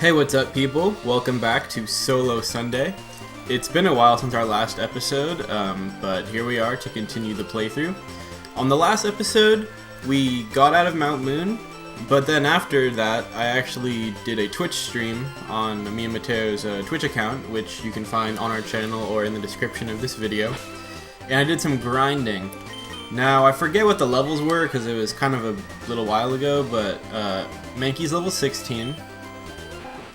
Hey, what's up, people? Welcome back to Solo Sunday. It's been a while since our last episode, but here we are to continue the playthrough. On the last episode, we got out of Mount Moon, but then after that, I actually did a Twitch stream on me and Mateo's Twitch account, which you can find on our channel or in the description of this video. And I did some grinding. Now, I forget what the levels were because it was kind of a little while ago, but Mankey's level 16.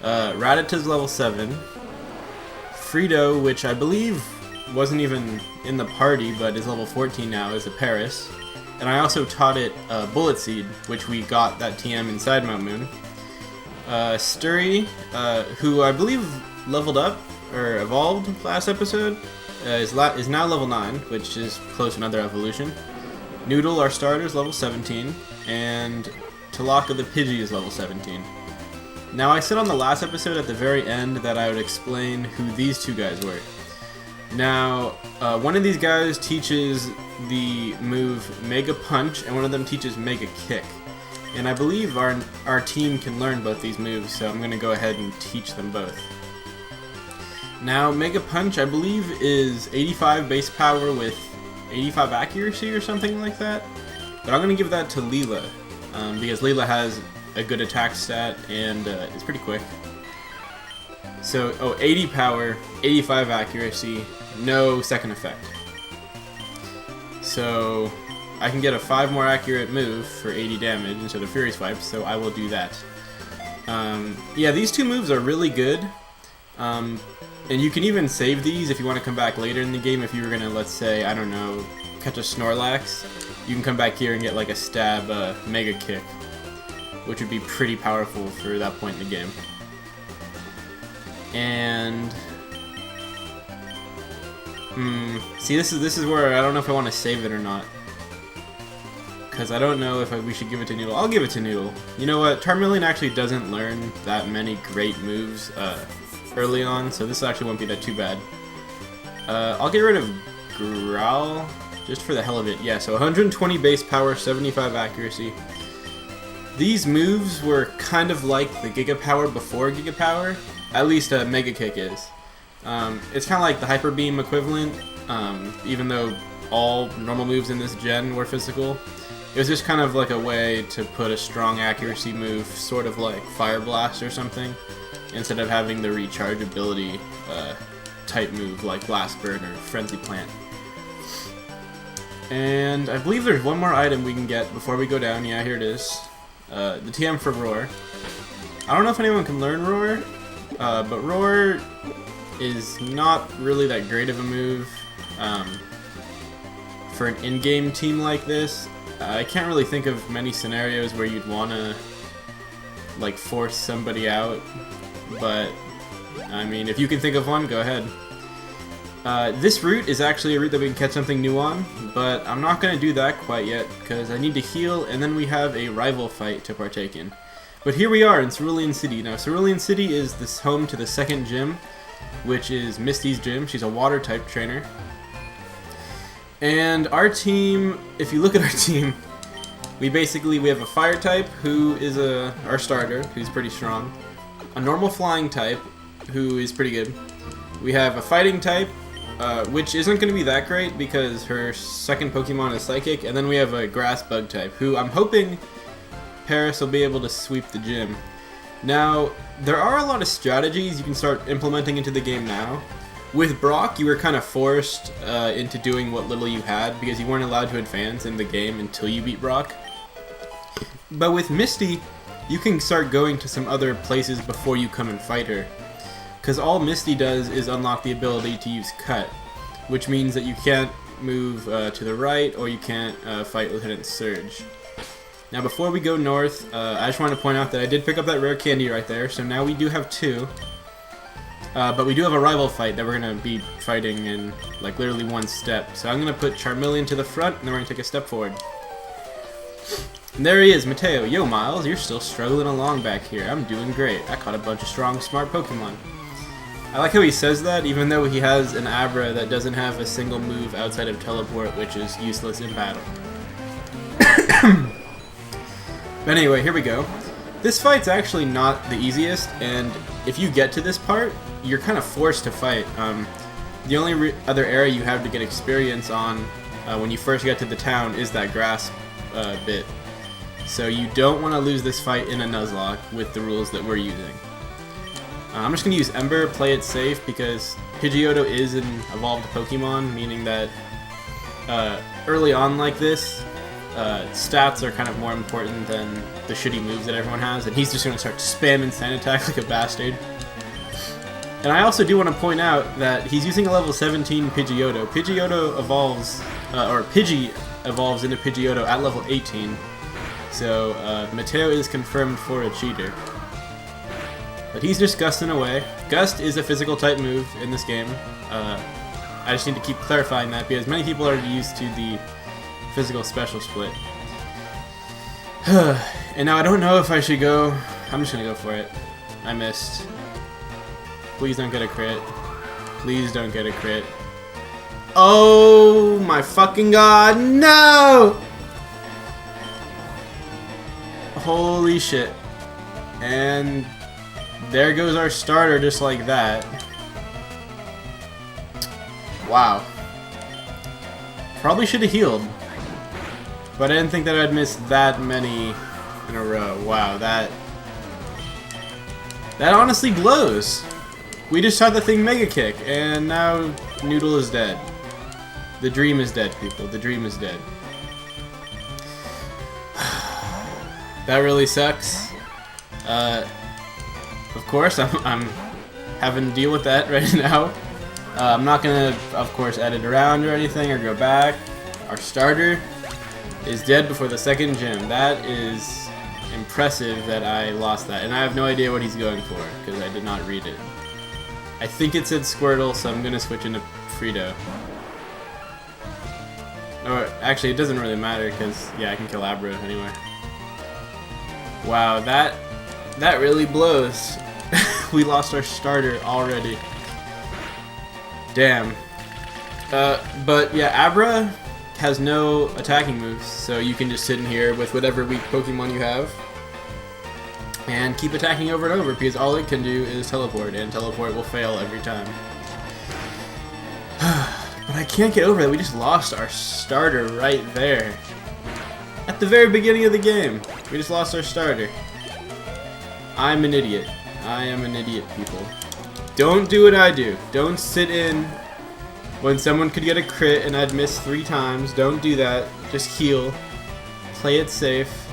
Rattata's level 7. Frito, which I believe wasn't even in the party, but is level 14 now, is a Paris. And I also taught it Bullet Seed, which we got that TM inside Mount Moon. Sturry, who I believe leveled up, or evolved last episode, is now level 9, which is close to another evolution. Noodle, our starter, is level 17, and Talaka the Pidgey is level 17. Now, I said on the last episode at the very end that I would explain who these two guys were. Now, one of these guys teaches the move Mega Punch, and one of them teaches Mega Kick. And I believe our team can learn both these moves, so I'm going to go ahead and teach them both. Now, Mega Punch, I believe, is 85 base power with 85 accuracy or something like that. But I'm going to give that to Leela, because Leela has a good attack stat, and it's pretty quick. So, 80 power, 85 accuracy, no second effect. So, I can get a 5 more accurate move for 80 damage instead of Fury Swipe, so I will do that. Yeah, these two moves are really good. And you can even save these if you want to come back later in the game. If you were going to, let's say, I don't know, catch a Snorlax, you can come back here and get like a stab Mega Kick, which would be pretty powerful for that point in the game. And see, this is where I don't know if I want to save it or not, because I don't know if we should give it to Noodle. I'll give it to Noodle. You know what? Charmeleon actually doesn't learn that many great moves early on, so this actually won't be that too bad. I'll get rid of Growl just for the hell of it. Yeah, so 120 base power, 75 accuracy. These moves were kind of like the Giga Power before Giga Power, at least Mega Kick is. It's kind of like the Hyper Beam equivalent, even though all normal moves in this gen were physical. It was just kind of like a way to put a strong accuracy move, sort of like Fire Blast or something, instead of having the recharge ability type move like Blast Burn or Frenzy Plant. And I believe there's one more item we can get before we go down. Yeah, here it is. The TM for Roar. I don't know if anyone can learn Roar, but Roar is not really that great of a move for an in-game team like this. I can't really think of many scenarios where you'd want to like force somebody out, but I mean, if you can think of one, go ahead. This route is actually a route that we can catch something new on, but I'm not going to do that quite yet, because I need to heal, and then we have a rival fight to partake in. But here we are in Cerulean City. Now, Cerulean City is this home to the second gym, which is Misty's gym. She's a water-type trainer. And our team, if you look at our team, we have a fire-type, who is our starter, who's pretty strong. A normal flying type, who is pretty good. We have a fighting type, which isn't going to be that great because her second Pokemon is Psychic, and then we have a Grass Bug type, who I'm hoping Paris will be able to sweep the gym. Now, there are a lot of strategies you can start implementing into the game now. With Brock, you were kind of forced into doing what little you had because you weren't allowed to advance in the game until you beat Brock. But with Misty, you can start going to some other places before you come and fight her. Because all Misty does is unlock the ability to use Cut, which means that you can't move to the right, or you can't fight Lieutenant Surge. Now, before we go north, I just want to point out that I did pick up that rare candy right there, so now we do have 2. But we do have a rival fight that we're going to be fighting in, like, literally one step. So I'm going to put Charmeleon to the front, and then we're going to take a step forward. And there he is, Mateo. Yo, Myles, you're still struggling along back here. I'm doing great. I caught a bunch of strong, smart Pokemon. I like how he says that, even though he has an Abra that doesn't have a single move outside of Teleport, which is useless in battle. But anyway, here we go. This fight's actually not the easiest, and if you get to this part, you're kind of forced to fight. The only other area you have to get experience on when you first get to the town is that grass bit. So you don't want to lose this fight in a Nuzlocke with the rules that we're using. I'm just going to use Ember, play it safe, because Pidgeotto is an evolved Pokemon, meaning that early on like this, stats are kind of more important than the shitty moves that everyone has, and he's just going to start spamming Sand Attack like a bastard. And I also do want to point out that he's using a level 17 Pidgeotto. Pidgeotto evolves, or Pidgey evolves into Pidgeotto at level 18, so Mateo is confirmed for a cheater. But he's just gusting away. Gust is a physical type move in this game. I just need to keep clarifying that because many people are used to the physical special split. And now I don't know if I should go. I'm just gonna go for it. I missed. Please don't get a crit. Please don't get a crit. Oh my fucking god, no! Holy shit. And there goes our starter just like that. Wow. Probably should have healed. But I didn't think that I'd miss that many in a row. Wow, that honestly blows. We just had the thing Mega Kick, and now Noodle is dead. The dream is dead, people. The dream is dead. That really sucks. Of course, I'm having to deal with that right now. I'm not gonna, of course, edit around or anything or go back. Our starter is dead before the second gym. That is impressive that I lost that, and I have no idea what he's going for because I did not read it. I think it said Squirtle, so I'm gonna switch into Frito. Or actually, it doesn't really matter because yeah, I can kill Abra anyway. Wow, that really blows. We lost our starter already. Damn. But yeah, Abra has no attacking moves, so you can just sit in here with whatever weak Pokemon you have and keep attacking over and over because all it can do is teleport, and teleport will fail every time. But I can't get over that. We just lost our starter right there. At the very beginning of the game, we just lost our starter. I'm an idiot. I am an idiot, people. Don't do what I do. Don't sit in when someone could get a crit and I'd miss 3 times. Don't do that. Just heal. Play it safe.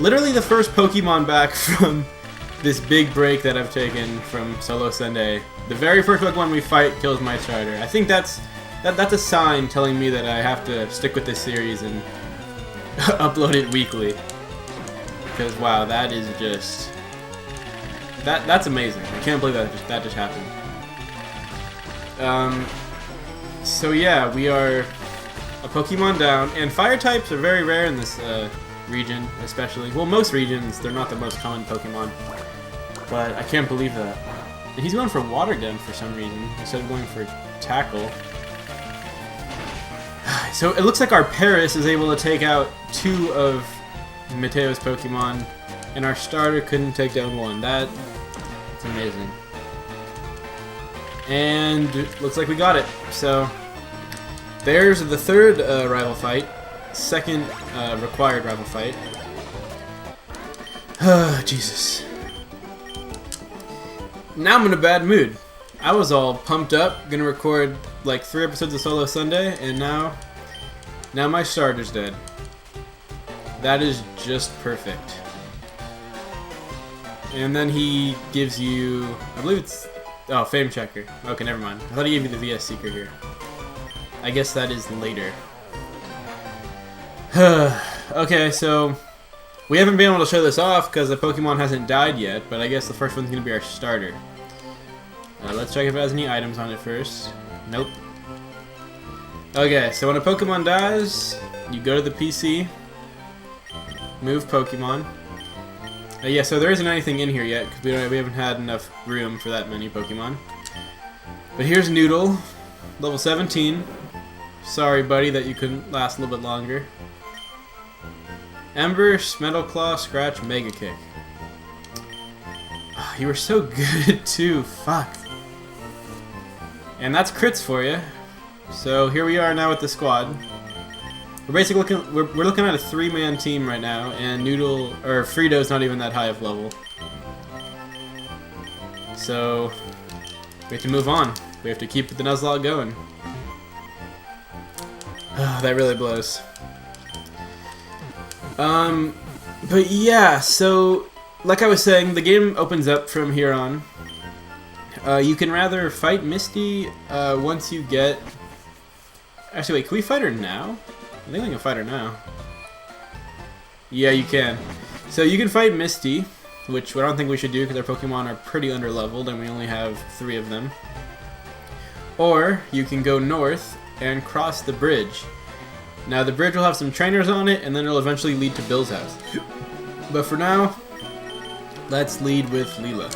Literally the first Pokemon back from this big break that I've taken from Solo Sunday. The very first Pokemon we fight kills my starter. I think that's a sign telling me that I have to stick with this series and upload it weekly. Because wow, that is just that's amazing. I can't believe that just happened. So yeah, we are a Pokemon down, and fire types are very rare in this region, especially. Well, most regions they're not the most common Pokemon, but I can't believe that. And he's going for Water Gun for some reason instead of going for Tackle. So it looks like our Paris is able to take out 2 of Mateo's Pokemon, and our starter couldn't take down 1. That's amazing. And looks like we got it. So there's the 3rd rival fight, 2nd required rival fight. Jesus. Now I'm in a bad mood. I was all pumped up, gonna record like 3 episodes of Solo Sunday, and now my starter's dead. That is just perfect. And then he gives you, I believe it's, oh, Fame Checker. Okay, never mind. I thought he gave you the VS Seeker here. I guess that is later. Okay, so we haven't been able to show this off because the Pokemon hasn't died yet, but I guess the first one's going to be our starter. Let's check if it has any items on it first. Nope. Okay, so when a Pokemon dies, you go to the PC, move Pokemon. Yeah, so there isn't anything in here yet because we haven't had enough room for that many Pokemon. But here's Noodle, level 17. Sorry, buddy, that you couldn't last a little bit longer. Embers, Metal Claw, Scratch, Mega Kick. Oh, you were so good too. Fuck. And that's crits for you. So here we are now with the squad. We're basically looking at a 3-man team right now, and Frito's not even that high of level. So we have to move on. We have to keep the Nuzlocke going. Oh, that really blows. But yeah, so like I was saying, the game opens up from here on. You can rather fight Misty once you get... Actually, wait, can we fight her now? I think we can fight her now. Yeah, you can. So you can fight Misty, which I don't think we should do because our Pokemon are pretty underleveled and we only have 3 of them. Or you can go north and cross the bridge. Now the bridge will have some trainers on it and then it'll eventually lead to Bill's house. But for now, let's lead with Leela.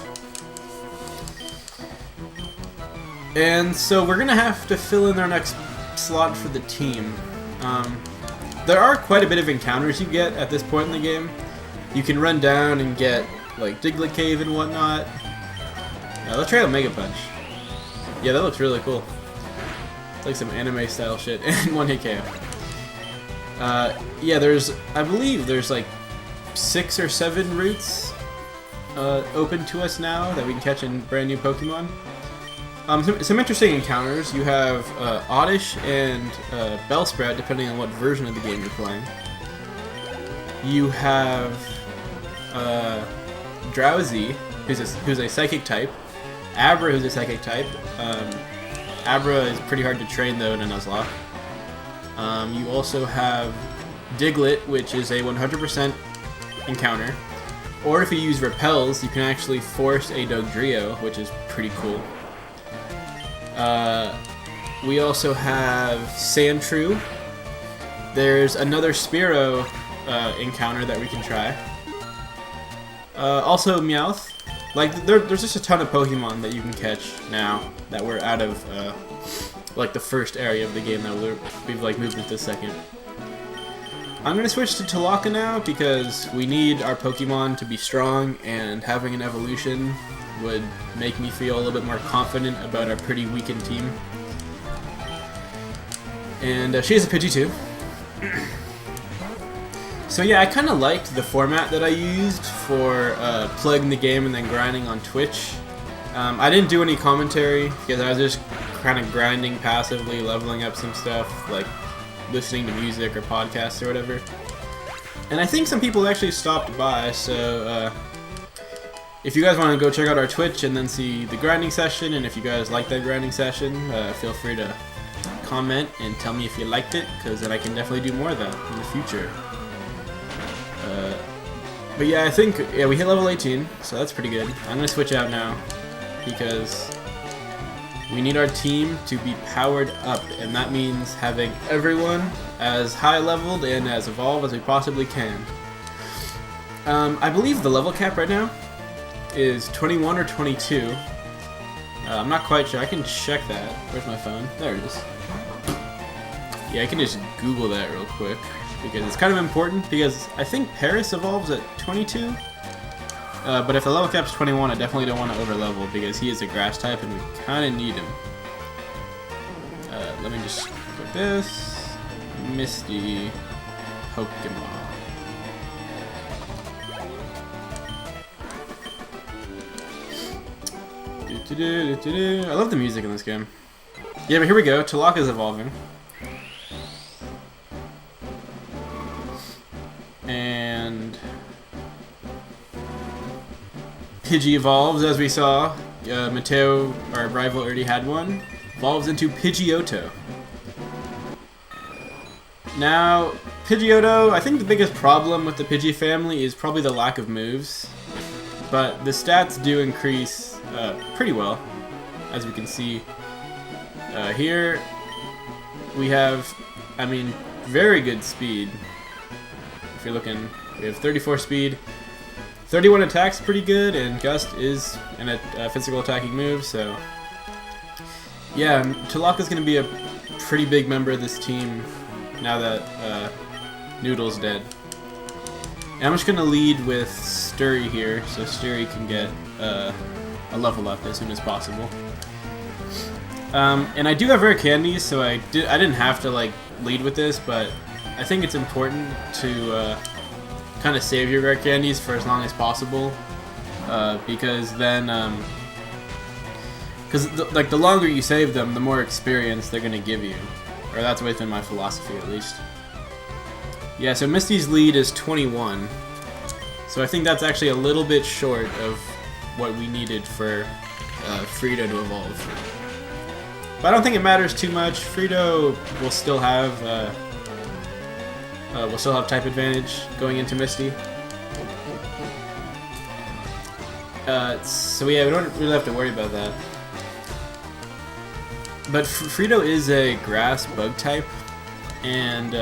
And so we're gonna have to fill in our next slot for the team. There are quite a bit of encounters you get at this point in the game. You can run down and get like Diglett Cave and whatnot. Let's try out Mega Punch. Yeah, that looks really cool. It's like some anime style shit and 1-hit KO. Yeah, I believe there's like 6 or 7 routes open to us now that we can catch in brand new Pokemon. Some interesting encounters. You have Oddish and Bellsprout, depending on what version of the game you're playing. You have Drowsy, who's a Psychic type. Abra, who's a Psychic type. Abra is pretty hard to train, though, in a Nuzlocke. You also have Diglett, which is a 100% encounter. Or if you use Repels, you can actually force a Dugtrio, which is pretty cool. We also have Sandshrew. There's another Spearow encounter that we can try. Also Meowth. Like there's just a ton of Pokemon that you can catch now that we're out of like the first area of the game that we've like moved into the second. I'm gonna switch to Talaka now because we need our Pokemon to be strong, and having an evolution would make me feel a little bit more confident about our pretty weakened team. And she has a Pidgey too. So yeah, I kind of liked the format that I used for plugging the game and then grinding on Twitch. I didn't do any commentary because I was just kind of grinding passively, leveling up some stuff, like listening to music or podcasts or whatever. And I think some people actually stopped by, so if you guys want to go check out our Twitch and then see the grinding session, and if you guys like that grinding session, feel free to comment and tell me if you liked it, because then I can definitely do more of that in the future. But yeah, I think we hit level 18, so that's pretty good. I'm going to switch out now, because we need our team to be powered up, and that means having everyone as high leveled and as evolved as we possibly can. I believe the level cap right now is 21 or 22. I'm not quite sure. I can check that. Where's my phone? There it is. Yeah, I can just Google that real quick because it's kind of important, because I think Paris evolves at 22. But if the level cap's 21, I definitely don't want to overlevel because he is a grass type and we kind of need him. Let me just put this. Misty Pokemon. I love the music in this game. Yeah, but here we go. Talaka's evolving. And Pidgey evolves, as we saw. Mateo, our rival, already had one. Evolves into Pidgeotto. Now, Pidgeotto, I think the biggest problem with the Pidgey family is probably the lack of moves. But the stats do increase pretty well, as we can see. Here, we have, I mean, very good speed. If you're looking, we have 34 speed. 31 attack's pretty good, and Gust is a physical attacking move, so yeah, Talaka's going to be a pretty big member of this team now that Noodle's dead. And I'm just going to lead with Sturry here, so Sturry can get a level up as soon as possible. And I do have rare candies, so I didn't have to like lead with this, but I think it's important to kind of save your rare candies for as long as possible, because then, like the longer you save them, the more experience they're gonna give you, or that's within my philosophy at least. Yeah, so Misty's lead is 21, so I think that's actually a little bit short of what we needed for Frito to evolve. But I don't think it matters too much. Frito will still have type advantage going into Misty. So yeah, we don't really have to worry about that. But Frito is a grass bug type, and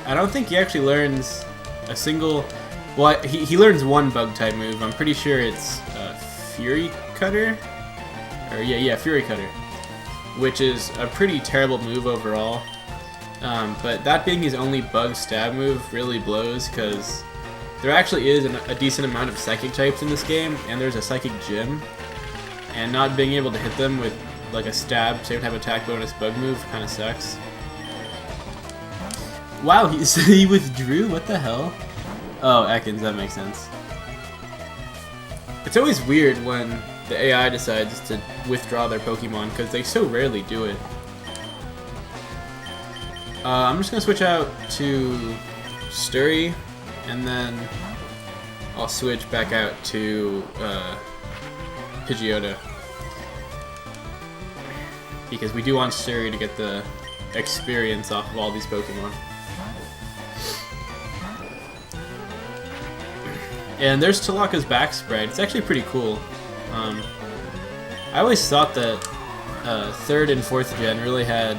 I don't think he actually learns a single. Well, he learns one bug type move. I'm pretty sure it's Fury Cutter, or yeah, Fury Cutter, which is a pretty terrible move overall. But that being his only bug stab move really blows, because there actually is a decent amount of psychic types in this game, and there's a psychic gym, and not being able to hit them with like a stab, same type attack bonus bug move kind of sucks. Wow, he withdrew? What the hell? Oh, Ekans, that makes sense. It's always weird when the AI decides to withdraw their Pokemon, because they so rarely do it. I'm just going to switch out to Sturry, and then I'll switch back out to Pidgeotto, because we do want Sturry to get the experience off of all these Pokemon. And there's Talaka's back sprite. It's actually pretty cool. I always thought that 3rd and 4th gen really had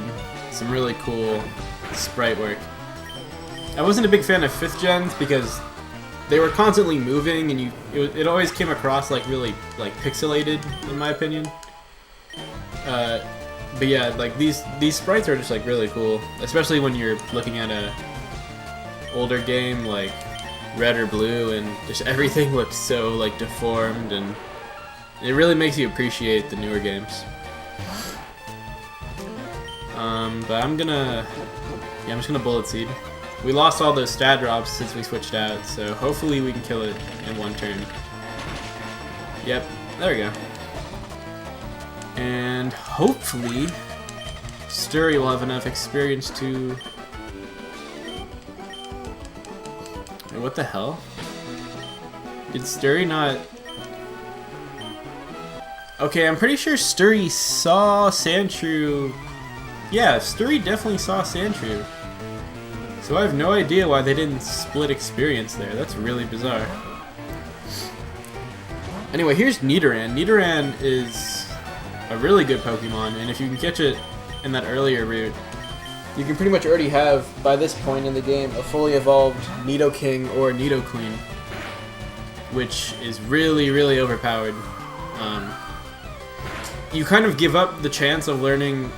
some really cool sprite work. I wasn't a big fan of 5th gens because they were constantly moving, and it always came across like really like pixelated, in my opinion. But yeah, like these sprites are just like really cool, especially when you're looking at a older game like Red or Blue, and just everything looks so like deformed, and it really makes you appreciate the newer games. But I'm just gonna Bullet Seed. We lost all those stat drops since we switched out, so hopefully we can kill it in one turn. Yep, there we go. And hopefully Sturry will have enough experience to... Wait, what the hell? Did Sturry not... Okay, I'm pretty sure Sturry saw Sandshrew. Yeah, Sturry definitely saw Sandshrew. So I have no idea why they didn't split experience there. That's really bizarre. Anyway, here's Nidoran. Nidoran is a really good Pokemon, and if you can catch it in that earlier route, you can pretty much already have, by this point in the game, a fully evolved Nidoking or Nidoqueen, which is really, really overpowered. You kind of give up the chance of learning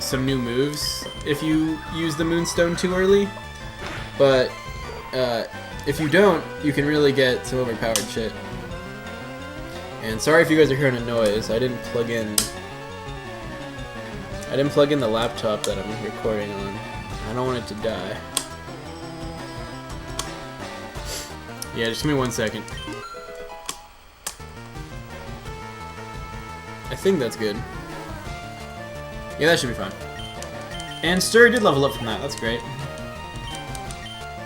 some new moves if you use the Moonstone too early, but if you don't, you can really get some overpowered shit. And sorry if you guys are hearing a noise. I didn't plug in the laptop that I'm recording on. I don't want it to die. Yeah, just give me 1 second. I think that's good. Yeah, that should be fine. And Sturry did level up from that. That's great.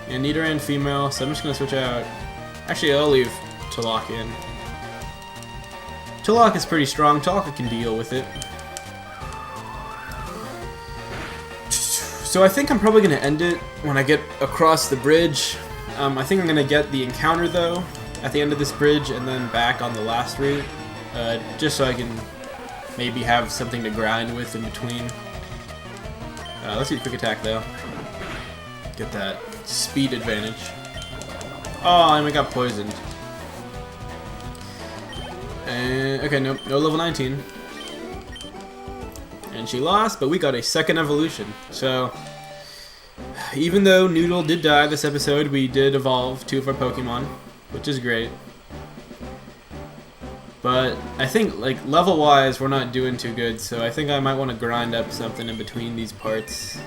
And Nidoran female, so I'm just gonna switch out. Actually, I'll leave Talaka in. Talaka is pretty strong. Talaka can deal with it. So I think I'm probably gonna end it when I get across the bridge. I think I'm gonna get the encounter though at the end of this bridge, and then back on the last route, just so I can maybe have something to grind with in between. Let's do quick attack though. Get that speed advantage. Oh, and we got poisoned. And okay, no level 19. And she lost, but we got a second evolution. So even though Noodle did die this episode, we did evolve 2 of our Pokemon. which is great. But I think, like, level-wise, we're not doing too good, so I think I might want to grind up something in between these parts.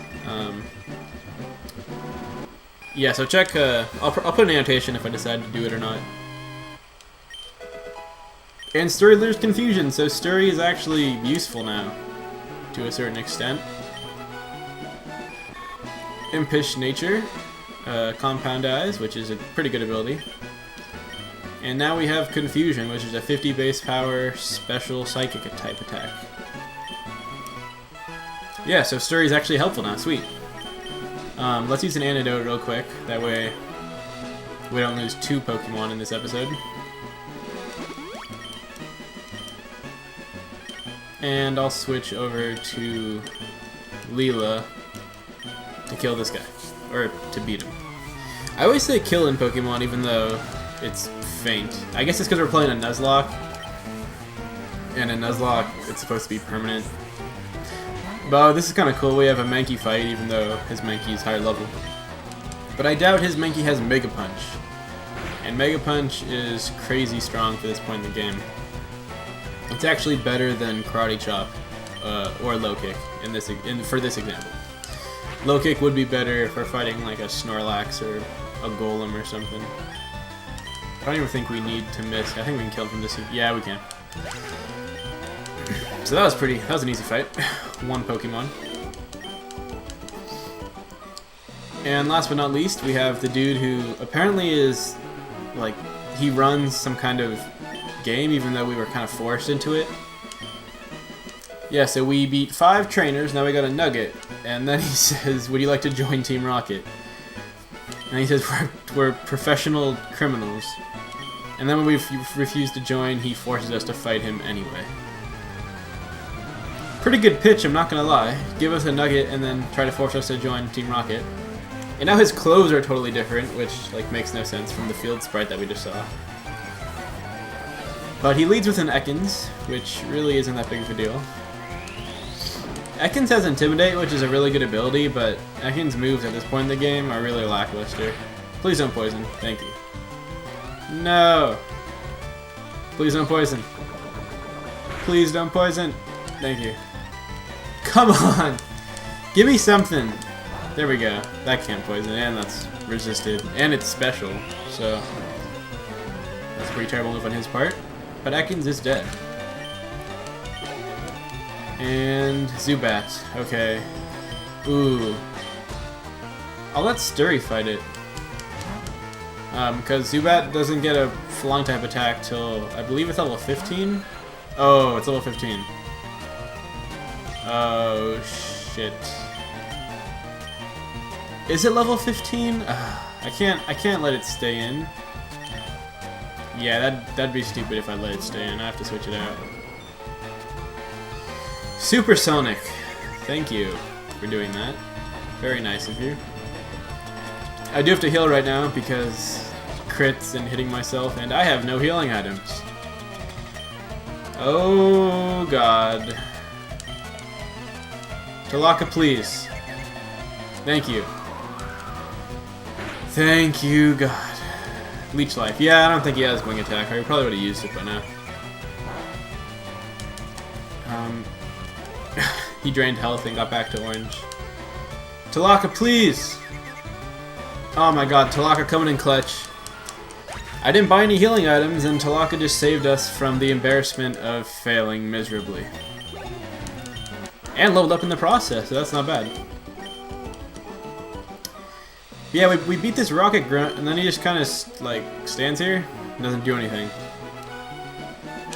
Yeah, so check, I'll put an annotation if I decide to do it or not. And Sturry, there's confusion, so Sturry is actually useful now, to a certain extent. Impish Nature, Compound Eyes, which is a pretty good ability. And now we have Confusion, which is a 50 base power special psychic type attack. Yeah, so Sturry is actually helpful now, sweet. Let's use an antidote real quick, that way we don't lose 2 Pokemon in this episode. And I'll switch over to Leela to kill this guy, or to beat him. I always say kill in Pokemon even though it's faint. I guess it's because we're playing a Nuzlocke, and in Nuzlocke it's supposed to be permanent. But this is kind of cool, we have a Mankey fight even though his Mankey is higher level. But I doubt his Mankey has Mega Punch. And Mega Punch is crazy strong for this point in the game. It's actually better than Karate Chop or Low Kick for this example. Low Kick would be better if we're fighting like a Snorlax or a Golem or something. I don't even think we need to miss. I think we can kill him from this. Yeah, we can. So that was an easy fight. 1 Pokemon. And last but not least, we have the dude who apparently is, like, he runs some kind of game, even though we were kind of forced into it. Yeah, so we beat 5 trainers, now we got a nugget, and then he says, would you like to join Team Rocket? And he says, we're professional criminals. And then when we refuse to join, he forces us to fight him anyway. Pretty good pitch, I'm not gonna lie. Give us a nugget and then try to force us to join Team Rocket. And now his clothes are totally different, which like makes no sense from the field sprite that we just saw. But he leads with an Ekans, which really isn't that big of a deal. Ekans has Intimidate, which is a really good ability, but Ekans' moves at this point in the game are really lackluster. Please don't poison. Thank you. No! Please don't poison. Please don't poison. Thank you. Come on! Give me something! There we go. That can't poison, and that's resisted. And it's special, so that's a pretty terrible move on his part. But Ekans is dead. And Zubat. Okay. Ooh. I'll let Sturry fight it. Because Zubat doesn't get a flying type attack till, I believe it's level 15? Oh, it's level 15. Oh, shit. Is it level 15? I can't let it stay in. Yeah, that'd be stupid if I let it stay in. I have to switch it out. Supersonic. Thank you for doing that. Very nice of you. I do have to heal right now because crits and hitting myself, and I have no healing items. Oh god. Talaka, please. Thank you. Thank you, God. Leech Life. Yeah, I don't think he has Wing Attack. I probably would have used it by now. He drained health and got back to orange. Talaka, please! Oh my god, Talaka coming in clutch. I didn't buy any healing items, and Talaka just saved us from the embarrassment of failing miserably. And leveled up in the process, so that's not bad. Yeah, we beat this Rocket Grunt, and then he just kind of, like, stands here and doesn't do anything.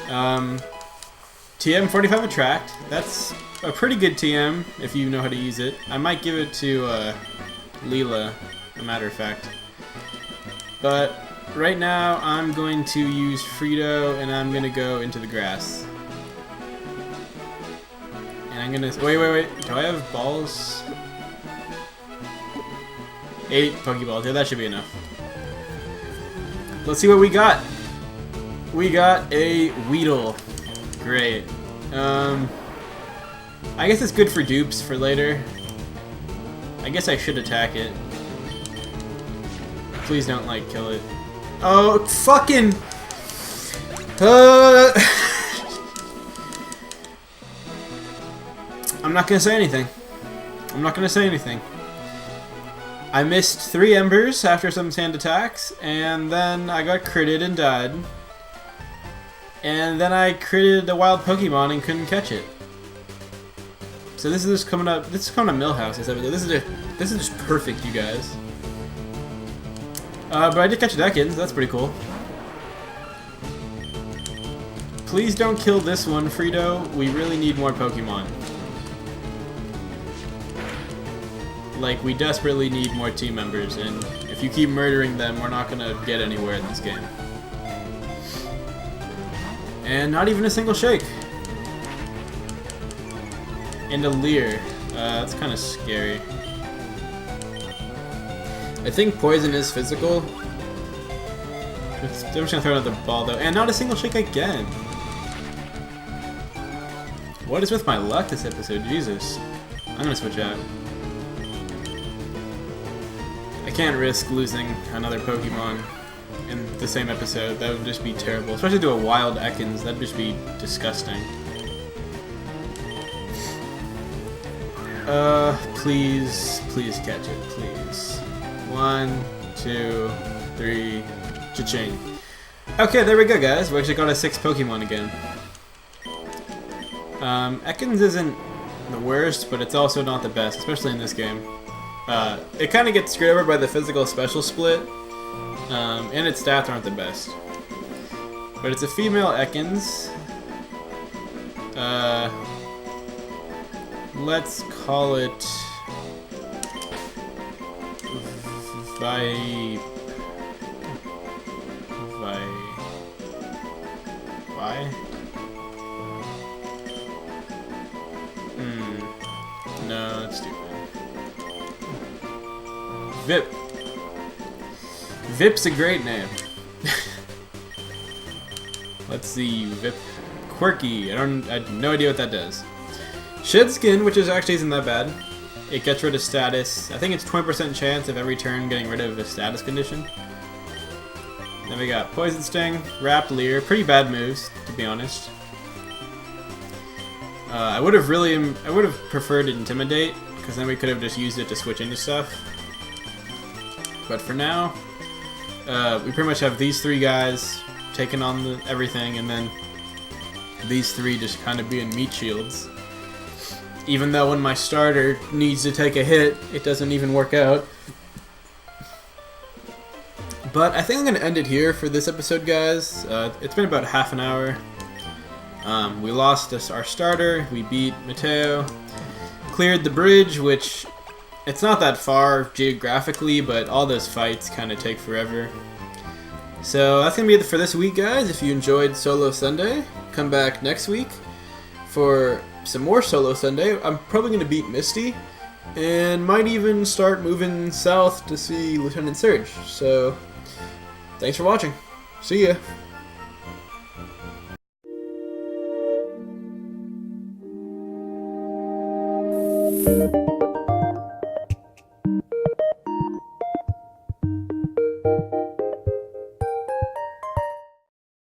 TM 45 Attract. That's a pretty good TM, if you know how to use it. I might give it to, Leela, a matter of fact. But right now, I'm going to use Frito, and I'm going to go into the grass. And I'm going to... Wait. Do I have balls? 8 Pokeballs. Yeah, that should be enough. Let's see what we got. We got a Weedle. Great. I guess it's good for dupes for later. I guess I should attack it. Please don't, like, kill it. Oh, fucking... I'm not gonna say anything. I'm not gonna say anything. I missed 3 embers after some sand attacks, and then I got critted and died. And then I critted a wild Pokemon and couldn't catch it. So this is just coming up. This is coming to Millhouse this episode. This is just perfect, you guys. But I did catch Ekans. That's pretty cool. Please don't kill this one, Frito. We really need more Pokemon. Like, we desperately need more team members, and if you keep murdering them, we're not gonna get anywhere in this game. And not even a single shake. And a Leer. That's kind of scary. I think poison is physical. I'm just gonna throw another ball though, and not a single shake again. What is with my luck this episode? Jesus. I'm gonna switch out. I can't risk losing another Pokemon in the same episode. That would just be terrible. Especially to a wild Ekans. That'd just be disgusting. Please catch it, please. 1, 2, 3, cha-ching. Okay, there we go, guys. We actually got a 6th Pokemon again. Ekans isn't the worst, but it's also not the best, especially in this game. It kind of gets screwed over by the physical special split, and its stats aren't the best. But it's a female Ekans. Let's call it Vi. No, that's stupid. Vip. Vip's a great name. Let's see, Vip. Quirky. I have no idea what that does. Shed Skin, which actually isn't that bad. It gets rid of status. I think it's 20% chance of every turn getting rid of a status condition. Then we got Poison Sting, Wrap, Leer. Pretty bad moves, to be honest. I would have preferred Intimidate, because then we could have just used it to switch into stuff. But for now, we pretty much have these 3 guys taking on everything, and then these 3 just kind of being meat shields. Even though when my starter needs to take a hit, it doesn't even work out. But I think I'm going to end it here for this episode, guys. It's been about half an hour. We lost our starter, we beat Mateo, cleared the bridge, which it's not that far geographically, but all those fights kind of take forever. So that's going to be it for this week, guys. If you enjoyed Solo Sunday, come back next week for some more Solo Sunday. I'm probably going to beat Misty, and might even start moving south to see Lieutenant Surge. So, thanks for watching. See ya.